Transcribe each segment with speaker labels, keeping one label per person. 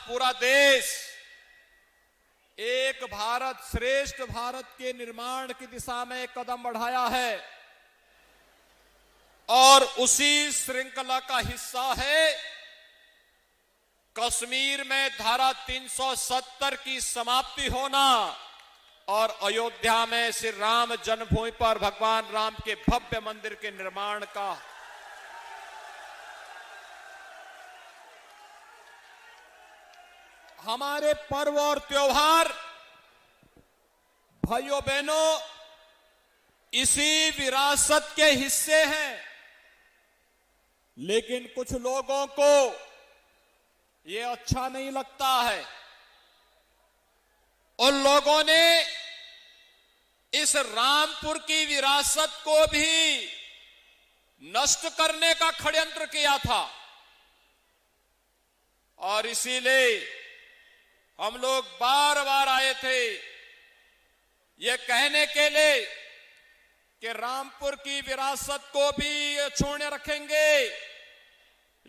Speaker 1: पूरा देश एक भारत श्रेष्ठ भारत के निर्माण की दिशा में कदम बढ़ाया है और उसी श्रृंखला का हिस्सा है कश्मीर में धारा 370 की समाप्ति होना और अयोध्या में श्री राम जन्मभूमि पर भगवान राम के भव्य मंदिर के निर्माण का। हमारे पर्व और त्योहार भाइयों बहनों इसी विरासत के हिस्से हैं, लेकिन कुछ लोगों को ये अच्छा नहीं लगता है। उन लोगों ने इस रामपुर की विरासत को भी नष्ट करने का षड्यंत्र किया था और इसीलिए हम लोग बार बार आए थे ये कहने के लिए कि रामपुर की विरासत को भी छोड़ने रखेंगे,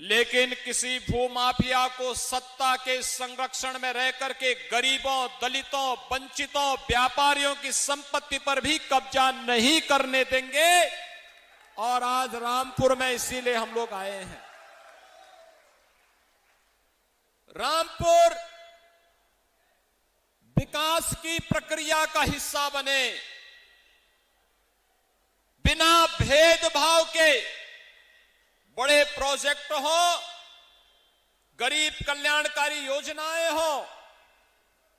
Speaker 1: लेकिन किसी भूमाफिया को सत्ता के संरक्षण में रह करके गरीबों, दलितों, वंचितों, व्यापारियों की संपत्ति पर भी कब्जा नहीं करने देंगे। और आज रामपुर में इसीलिए हम लोग आए हैं। रामपुर विकास की प्रक्रिया का हिस्सा बने, बिना भेदभाव के बड़े प्रोजेक्ट हो, गरीब कल्याणकारी योजनाएं हो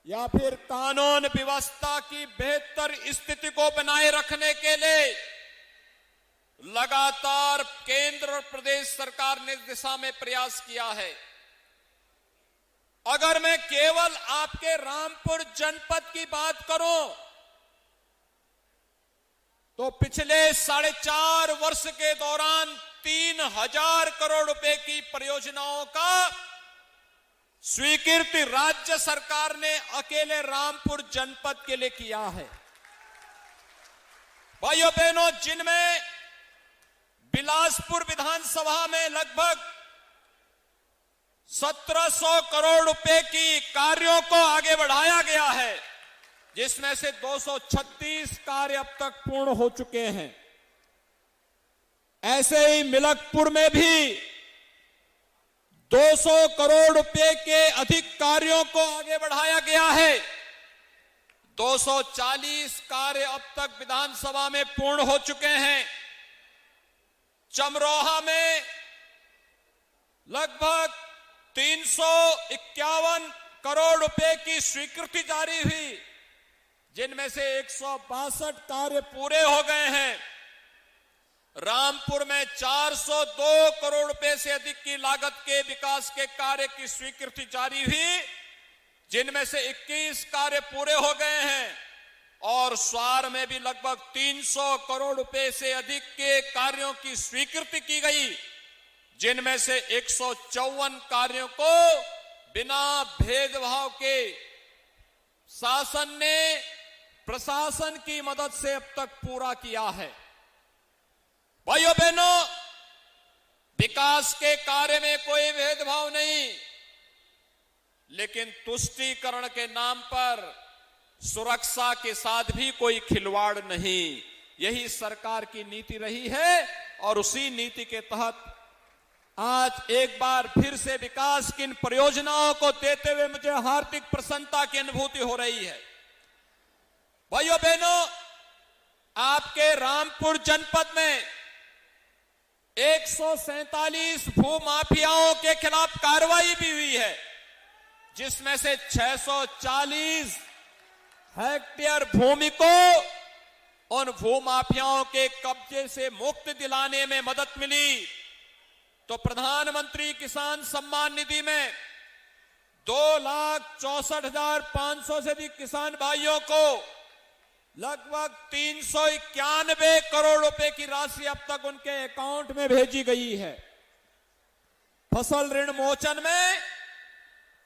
Speaker 1: या फिर कानून व्यवस्था की बेहतर स्थिति को बनाए रखने के लिए लगातार केंद्र और प्रदेश सरकार ने इस दिशा में प्रयास किया है। अगर मैं केवल आपके रामपुर जनपद की बात करूं तो पिछले 4.5 वर्ष के दौरान 3000 करोड़ रुपए की परियोजनाओं का स्वीकृति राज्य सरकार ने अकेले रामपुर जनपद के लिए किया है। भाइयों बहनों, जिनमें बिलासपुर विधानसभा में लगभग 1700 करोड़ रुपए की कार्यों को आगे बढ़ाया गया है, जिसमें से 236 कार्य अब तक पूर्ण हो चुके हैं। ऐसे ही मिलकपुर में भी 200 करोड़ रुपए के अधिक कार्यों को आगे बढ़ाया गया है। 240 कार्य अब तक विधानसभा में पूर्ण हो चुके हैं। चमरोहा में लगभग 351 करोड़ रुपए की स्वीकृति जारी हुई, जिनमें से 162 कार्य पूरे हो गए हैं। रामपुर में 402 करोड़ रुपए से अधिक की लागत के विकास के कार्य की स्वीकृति जारी हुई, जिनमें से 21 कार्य पूरे हो गए हैं। और स्वार में भी लगभग 300 करोड़ रुपए से अधिक के कार्यों की स्वीकृति की गई, जिनमें से 154 कार्यों को बिना भेदभाव के शासन ने प्रशासन की मदद से अब तक पूरा किया है। भाइयों बहनों, विकास के कार्य में कोई भेदभाव नहीं, लेकिन तुष्टीकरण के नाम पर सुरक्षा के साथ भी कोई खिलवाड़ नहीं। यही सरकार की नीति रही है और उसी नीति के तहत आज एक बार फिर से विकास की इन परियोजनाओं को देते हुए मुझे हार्दिक प्रसन्नता की अनुभूति हो रही है। भाइयों बहनों, आपके रामपुर जनपद में 147 भूमाफियाओं के खिलाफ कार्रवाई भी हुई है, जिसमें से 640 हेक्टेयर भूमि को उन भूमाफियाओं के कब्जे से मुक्त दिलाने में मदद मिली। तो प्रधानमंत्री किसान सम्मान निधि में 2,64,500 से अधिक किसान भाइयों को लगभग 391 करोड़ रुपए की राशि अब तक उनके अकाउंट में भेजी गई है। फसल ऋण मोचन में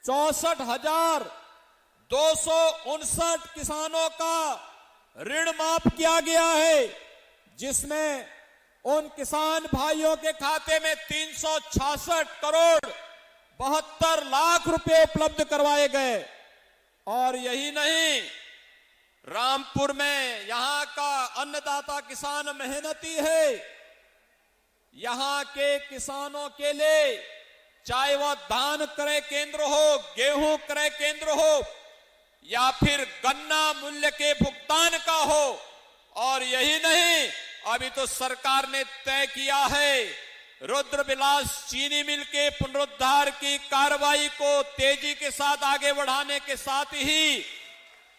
Speaker 1: 64,259 किसानों का ऋण माफ किया गया है, जिसमें उन किसान भाइयों के खाते में 366 करोड़ 72 लाख रुपए उपलब्ध करवाए गए। और यही नहीं, रामपुर में यहां का अन्नदाता किसान मेहनती है। यहां के किसानों के लिए चाहे वह धान क्रय केंद्र हो, गेहूं क्रय केंद्र हो या फिर गन्ना मूल्य के भुगतान का हो। और यही नहीं, अभी तो सरकार ने तय किया है रुद्रविलास चीनी मिल के पुनरुद्धार की कार्रवाई को तेजी के साथ आगे बढ़ाने के साथ ही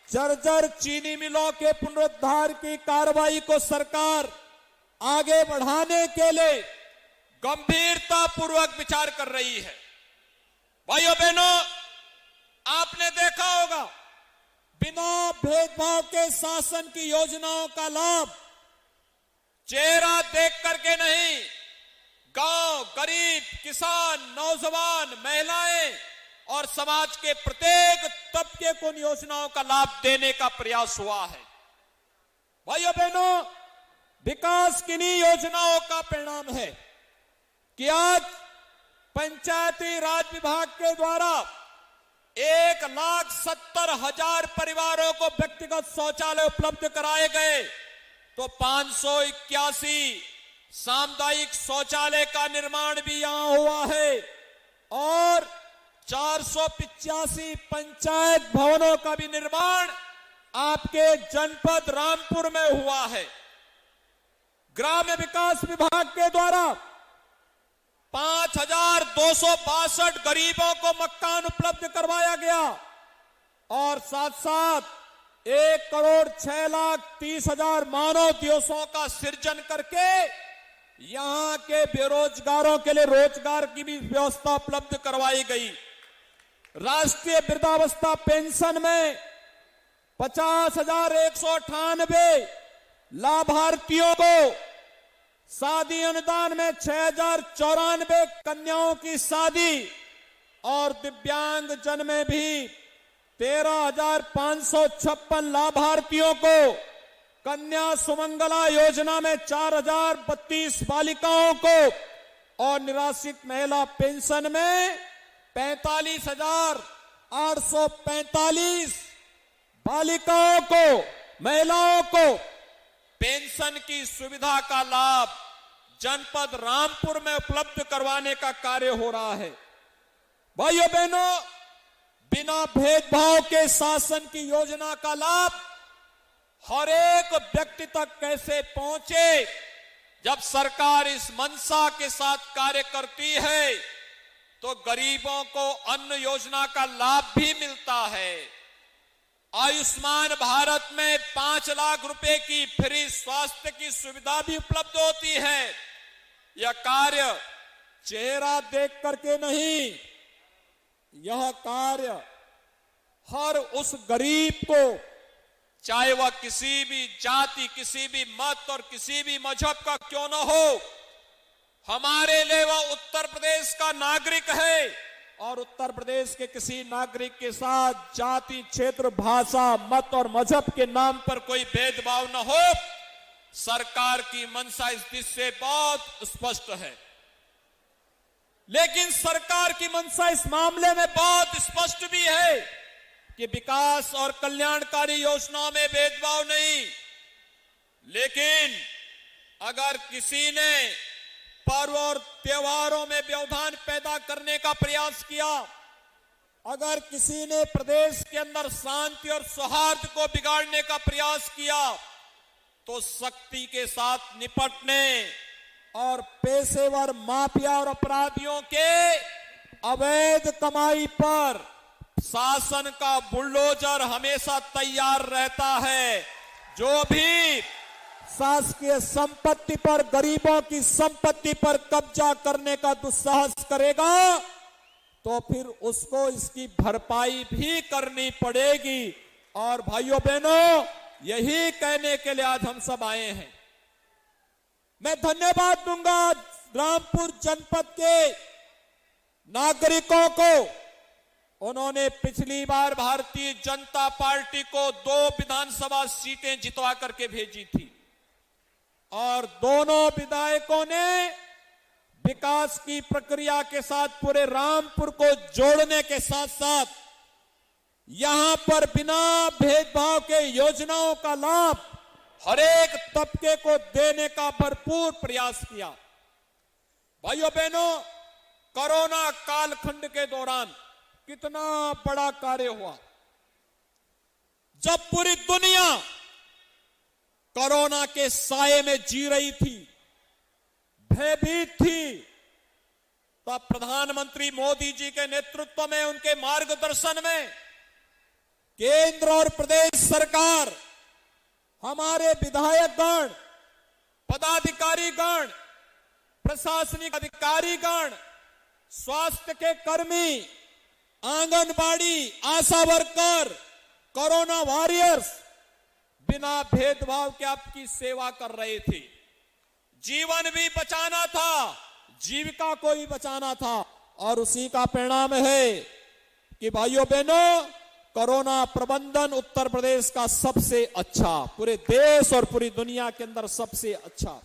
Speaker 1: जर्जर चीनी मिलों के पुनरुद्धार की कार्रवाई को सरकार आगे बढ़ाने के लिए गंभीरता पूर्वक विचार कर रही है। भाइयों बहनों, आपने देखा होगा बिना भेदभाव के शासन की योजनाओं का लाभ चेहरा देख करके नहीं, गांव, गरीब, किसान, नौजवान, महिलाएं और समाज के प्रत्येक तबके को इन योजनाओं का लाभ देने का प्रयास हुआ है। भाइयों बहनों, विकास किन्हीं योजनाओं का परिणाम है कि आज पंचायती राज विभाग के द्वारा 1,70,000 परिवारों को व्यक्तिगत शौचालय उपलब्ध कराए गए, तो 581 सामुदायिक शौचालय का निर्माण भी यहां हुआ है और 485 पंचायत भवनों का भी निर्माण आपके जनपद रामपुर में हुआ है। ग्राम्य विकास विभाग के द्वारा 5,262 गरीबों को मकान उपलब्ध करवाया गया और साथ साथ 1,06,30,000 मानव दिवसों का सृजन करके यहां के बेरोजगारों के लिए रोजगार की भी व्यवस्था उपलब्ध करवाई गई। राष्ट्रीय वृद्धावस्था पेंशन में 50,198 लाभार्थियों को, शादी अनुदान में 6,094 कन्याओं की शादी और दिव्यांग जन में भी 13,556 लाभार्थियों को, कन्या सुमंगला योजना में 4,032 बालिकाओं को और निराश्रित महिला पेंशन में 45,845 बालिकाओं को, महिलाओं को पेंशन की सुविधा का लाभ जनपद रामपुर में उपलब्ध करवाने का कार्य हो रहा है। भाइयों बहनों, बिना भेदभाव के शासन की योजना का लाभ हर एक व्यक्ति तक कैसे पहुंचे, जब सरकार इस मंशा के साथ कार्य करती है तो गरीबों को अन्न योजना का लाभ भी मिलता है। आयुष्मान भारत में 5 लाख रुपए की फ्री स्वास्थ्य की सुविधा भी उपलब्ध होती है। यह कार्य चेहरा देख करके नहीं, यह कार्य हर उस गरीब को, चाहे वह किसी भी जाति, किसी भी मत और किसी भी मजहब का क्यों न हो, हमारे लिए वह उत्तर प्रदेश का नागरिक है और उत्तर प्रदेश के किसी नागरिक के साथ जाति, क्षेत्र, भाषा, मत और मजहब के नाम पर कोई भेदभाव न हो। सरकार की मंशा इस दिशा से बहुत स्पष्ट है। लेकिन सरकार की मंशा इस मामले में बहुत स्पष्ट भी है कि विकास और कल्याणकारी योजनाओं में भेदभाव नहीं। लेकिन अगर किसी ने पर्व और त्योहारों में व्यवधान पैदा करने का प्रयास किया, अगर किसी ने प्रदेश के अंदर शांति और सौहार्द को बिगाड़ने का प्रयास किया, तो सख्ती के साथ निपटने और पेशेवर माफिया और अपराधियों के अवैध कमाई पर शासन का बुलडोजर हमेशा तैयार रहता है। जो भी शासकीय संपत्ति पर, गरीबों की संपत्ति पर कब्जा करने का दुस्साहस करेगा तो फिर उसको इसकी भरपाई भी करनी पड़ेगी। और भाइयों बहनों, यही कहने के लिए आज हम सब आए हैं। मैं धन्यवाद दूंगा रामपुर जनपद के नागरिकों को। उन्होंने पिछली बार भारतीय जनता पार्टी को 2 विधानसभा सीटें जितवा करके भेजी थी और दोनों विधायकों ने विकास की प्रक्रिया के साथ पूरे रामपुर को जोड़ने के साथ साथ यहां पर बिना भेदभाव के योजनाओं का लाभ हर एक तबके को देने का भरपूर प्रयास किया। भाइयों बहनों, कोरोना कालखंड के दौरान कितना बड़ा कार्य हुआ। जब पूरी दुनिया कोरोना के साए में जी रही थी, भयभीत थी, तब प्रधानमंत्री मोदी जी के नेतृत्व में, उनके मार्गदर्शन में केंद्र और प्रदेश सरकार, हमारे विधायकगण, पदाधिकारीगण, प्रशासनिक अधिकारीगण, स्वास्थ्य के कर्मी, आंगनबाड़ी, आशा वर्कर, कोरोना वॉरियर्स बिना भेदभाव के आपकी सेवा कर रहे थे। जीवन भी बचाना था, जीविका को भी बचाना था, और उसी का परिणाम है कि भाइयों बहनों, कोरोना प्रबंधन उत्तर प्रदेश का सबसे अच्छा, पूरे देश और पूरी दुनिया के अंदर सबसे अच्छा।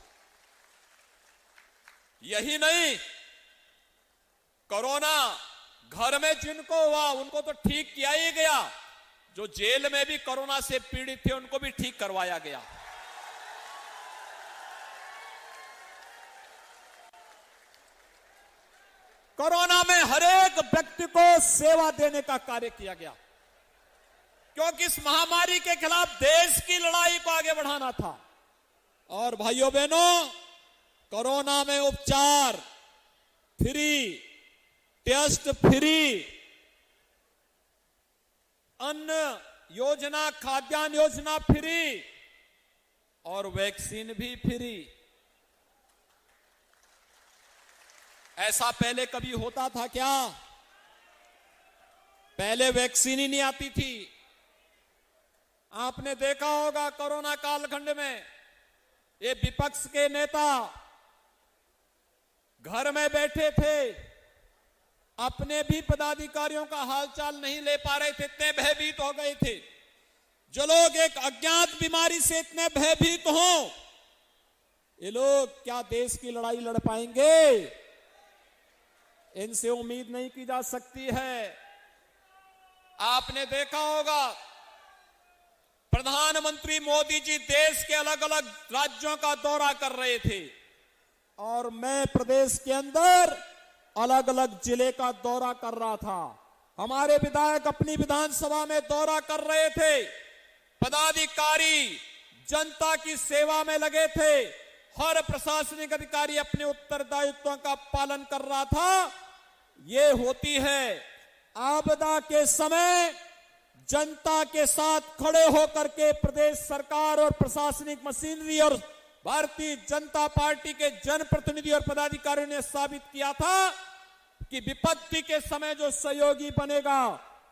Speaker 1: यही नहीं, कोरोना घर में जिनको हुआ उनको तो ठीक किया ही गया, जो जेल में भी कोरोना से पीड़ित थे उनको भी ठीक करवाया गया। कोरोना में हर एक व्यक्ति को सेवा देने का कार्य किया गया, क्योंकि इस महामारी के खिलाफ देश की लड़ाई को आगे बढ़ाना था। और भाइयों बहनों, कोरोना में उपचार फ्री, टेस्ट फ्री, अन्न योजना, खाद्यान्न योजना फ्री, और वैक्सीन भी फ्री। ऐसा पहले कभी होता था क्या? पहले वैक्सीन ही नहीं आती थी। आपने देखा होगा कोरोना कालखंड में ये विपक्ष के नेता घर में बैठे थे, अपने भी पदाधिकारियों का हालचाल नहीं ले पा रहे थे, इतने भयभीत हो गए थे। जो लोग एक अज्ञात बीमारी से इतने भयभीत हों, ये लोग क्या देश की लड़ाई लड़ पाएंगे? इनसे उम्मीद नहीं की जा सकती है। आपने देखा होगा प्रधानमंत्री मोदी जी देश के अलग अलग राज्यों का दौरा कर रहे थे, और मैं प्रदेश के अंदर अलग अलग जिले का दौरा कर रहा था। हमारे विधायक अपनी विधानसभा में दौरा कर रहे थे, पदाधिकारी जनता की सेवा में लगे थे, हर प्रशासनिक अधिकारी अपने उत्तरदायित्वों का पालन कर रहा था। ये होती है आपदा के समय जनता के साथ खड़े होकर के प्रदेश सरकार और प्रशासनिक मशीनरी और भारतीय जनता पार्टी के जनप्रतिनिधि और पदाधिकारियों ने साबित किया था कि विपत्ति के समय जो सहयोगी बनेगा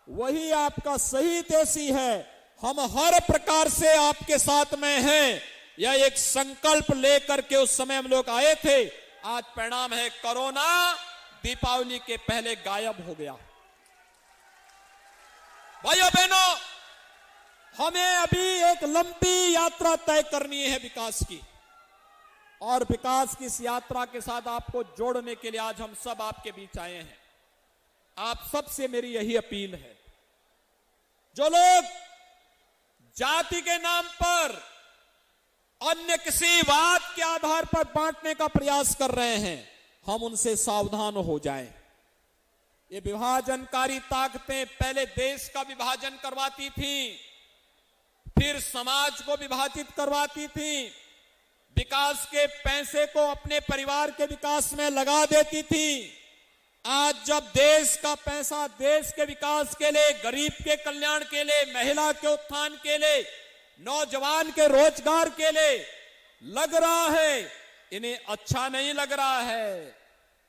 Speaker 1: वही आपका सही देशी है। हम हर प्रकार से आपके साथ में हैं, यह एक संकल्प लेकर के उस समय हम लोग आए थे। आज परिणाम है, कोरोना दीपावली के पहले गायब हो गया। भाइयों बहनों, हमें अभी एक लंबी यात्रा तय करनी है विकास की, और विकास की इस यात्रा के साथ आपको जोड़ने के लिए आज हम सब आपके बीच आए हैं। आप सबसे मेरी यही अपील है, जो लोग जाति के नाम पर अन्य किसी बात के आधार पर बांटने का प्रयास कर रहे हैं, हम उनसे सावधान हो जाएं। ये विभाजनकारी ताकतें पहले देश का विभाजन करवाती थी, फिर समाज को विभाजित करवाती थी, विकास के पैसे को अपने परिवार के विकास में लगा देती थी। आज जब देश का पैसा देश के विकास के लिए, गरीब के कल्याण के लिए, महिला के उत्थान के लिए, नौजवान के रोजगार के लिए लग रहा है, इन्हें अच्छा नहीं लग रहा है।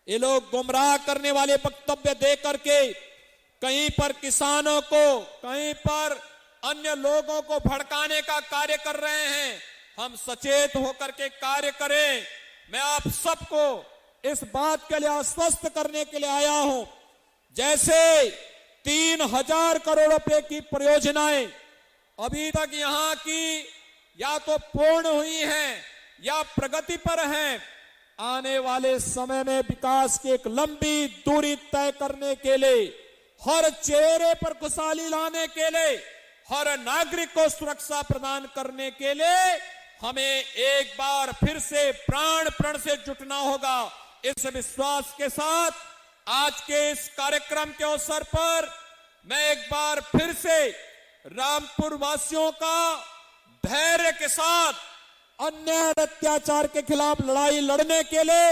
Speaker 1: ये लोग गुमराह करने वाले वक्तव्य दे करके कहीं पर किसानों को, कहीं पर अन्य लोगों को भड़काने का कार्य कर रहे हैं। हम सचेत होकर के कार्य करें। मैं आप सबको इस बात के लिए आश्वस्त करने के लिए आया हूं, जैसे 3000 करोड़ रुपए की परियोजनाएं अभी तक यहां की या तो पूर्ण हुई हैं या प्रगति पर हैं।
Speaker 2: आने वाले समय में विकास की एक लंबी दूरी तय करने के लिए, हर चेहरे पर खुशहाली लाने के लिए, हर नागरिक को सुरक्षा प्रदान करने के लिए हमें एक बार फिर से प्राण प्रण से जुटना होगा। इस विश्वास के साथ आज के इस कार्यक्रम के अवसर पर मैं एक बार फिर से रामपुर वासियों का धैर्य के साथ अन्याय और अत्याचार के खिलाफ लड़ाई लड़ने के लिए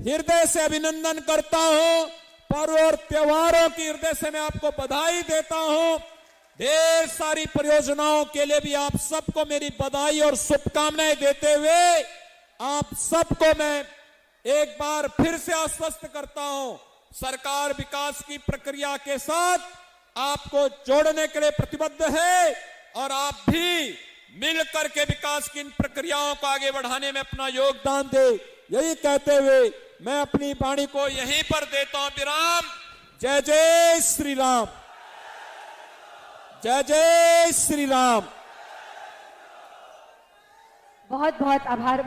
Speaker 2: हृदय से अभिनंदन करता हूं। पर्व और त्योहारों की हृदय से मैं आपको बधाई देता हूं। ढेर सारी परियोजनाओं के लिए भी आप सबको मेरी बधाई और शुभकामनाएं देते हुए आप सबको मैं एक बार फिर से आश्वस्त करता हूं, सरकार विकास की प्रक्रिया के साथ आपको जोड़ने के लिए प्रतिबद्ध है और आप भी मिलकर के विकास की इन प्रक्रियाओं को आगे बढ़ाने में अपना योगदान दे। यही कहते हुए मैं अपनी वाणी को यहीं पर देता हूं विराम। जय जय श्री राम, जय जय श्री राम।
Speaker 3: बहुत बहुत आभार।